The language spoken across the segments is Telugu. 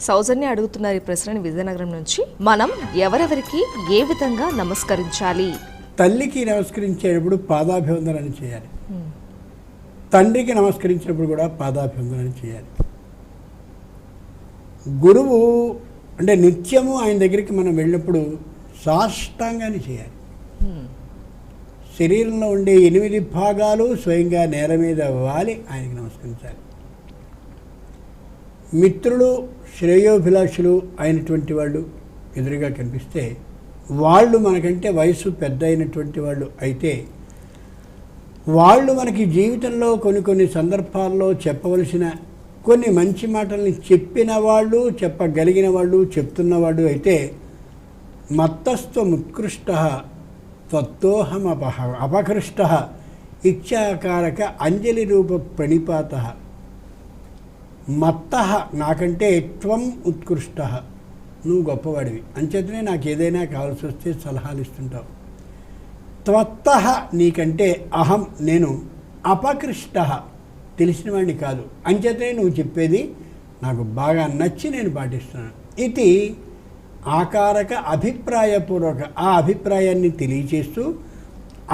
సౌజన్య అడుగుతున్నారు ఈ ప్రశ్నని విజయనగరం నుంచి. మనం ఎవరెవరికి ఏ విధంగా నమస్కరించాలి? తల్లికి నమస్కరించేటప్పుడు పాదాభివందనం చేయాలి. తండ్రికి నమస్కరించినప్పుడు కూడా పాదాభివందనం చేయాలి. గురువు అంటే నిత్యము ఆయన దగ్గరికి మనం వెళ్ళినప్పుడు సాష్టాంగాన్ని చేయాలి. శరీరంలో ఉండే 8 భాగాలు స్వయంగా నేల మీద వాలి ఆయనకి నమస్కరించాలి. మిత్రులు శ్రేయోభిలాషులు అయినటువంటి వాళ్ళు ఎదురుగా కనిపిస్తే వాళ్ళు మనకంటే వయసు పెద్ద అయినటువంటి వాళ్ళు అయితే వాళ్ళు మనకి జీవితంలో కొన్ని సందర్భాల్లో చెప్పవలసిన కొన్ని మంచి మాటల్ని చెప్పిన వాళ్ళు, చెప్పగలిగిన వాళ్ళు, చెప్తున్నవాడు అయితే మత్తస్త్వముత్కృష్ట త్వత్తోహం అపకృష్ట ఇచ్చాకారక అంజలి రూప ప్రణిపాత. మత్త నాకంటే త్వం ఉత్కృష్ట, నువ్వు గొప్పవాడివి, అంచేతనే నాకు ఏదైనా కావాల్సి వస్తే సలహాలు ఇస్తుంటావు. త్వత్త నీకంటే అహం నేను అపకృష్ట తెలిసిన వాడిని కాదు, అంచేతనే నువ్వు చెప్పేది నాకు బాగా నచ్చి నేను పాటిస్తున్నాను. ఇది ఆకారక అభిప్రాయపూర్వక ఆ అభిప్రాయాన్ని తెలియచేస్తూ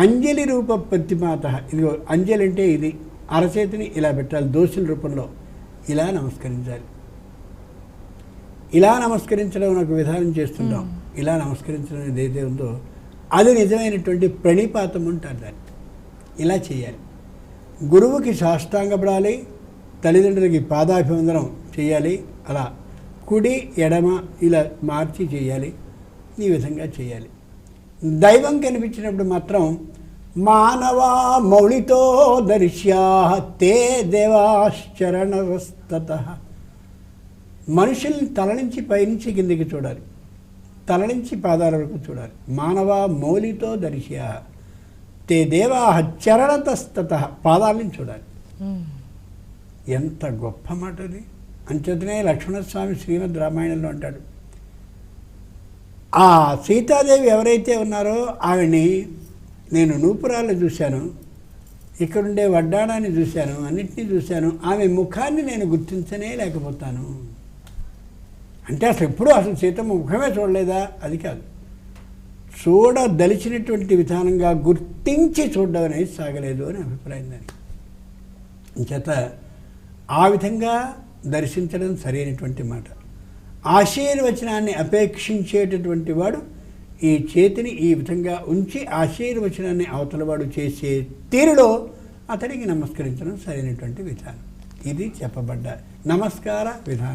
అంజలి రూప ప్రతిమాత. ఇదిగో అంజలి అంటే ఇది, అరచేతిని ఇలా పెట్టాలి, దోషుల రూపంలో ఇలా నమస్కరించాలి. ఇలా నమస్కరించడం ఒక విధానం చేస్తుంటాం. ఇలా నమస్కరించడం ఏదైతే ఉందో అది నిజమైనటువంటి ప్రణిపాతం అంటారు దాన్ని. ఇలా చేయాలి. గురువుకి సాష్టాంగపడాలి, తల్లిదండ్రులకి పాదాభివందనం చేయాలి. అలా కుడి ఎడమ ఇలా మార్చి చేయాలి. ఈ విధంగా చేయాలి. దైవం కనిపించినప్పుడు మాత్రం మానవా మౌళితో దర్శ్యా తే దేవాశ్చరణవస్తత. మనుషుల్ని తల నుంచి పైనుంచి కిందికి చూడాలి, తల నుంచి పాదాల వరకు చూడాలి. మానవా మౌలితో దర్శ్యా తే దేవా చరణతస్తత, పాదాలని చూడాలి. ఎంత గొప్ప మాట అది. అంచేతనే లక్ష్మణస్వామి శ్రీమద్ రామాయణంలో అంటాడు, ఆ సీతాదేవి ఎవరైతే ఉన్నారో ఆవిడ్ని నేను నూపురాలు చూశాను, ఇక్కడుండే వడ్డాణాన్ని చూశాను, అన్నింటినీ చూశాను, ఆమె ముఖాన్ని నేను గుర్తించనే లేకపోతాను. అంటే అసలు సీతమ్మ ముఖమే చూడలేదా? అది కాదు, చూడదలిచినటువంటి విధానంగా గుర్తించి చూడడం అనేది సాగలేదు అని అభిప్రాయం దానికి. చేత ఆ విధంగా దర్శించడం సరైనటువంటి మాట. ఆశీర్వచనాన్ని అపేక్షించేటటువంటి వాడు ఈ చేతిని ఈ విధంగా ఉంచి ఆశీర్వచనాన్ని అవతలవాడు చేసే తీరులో అతడికి నమస్కరించడం సరైనటువంటి విధానం. ఇది చెప్పబడ్డ నమస్కార విధానం.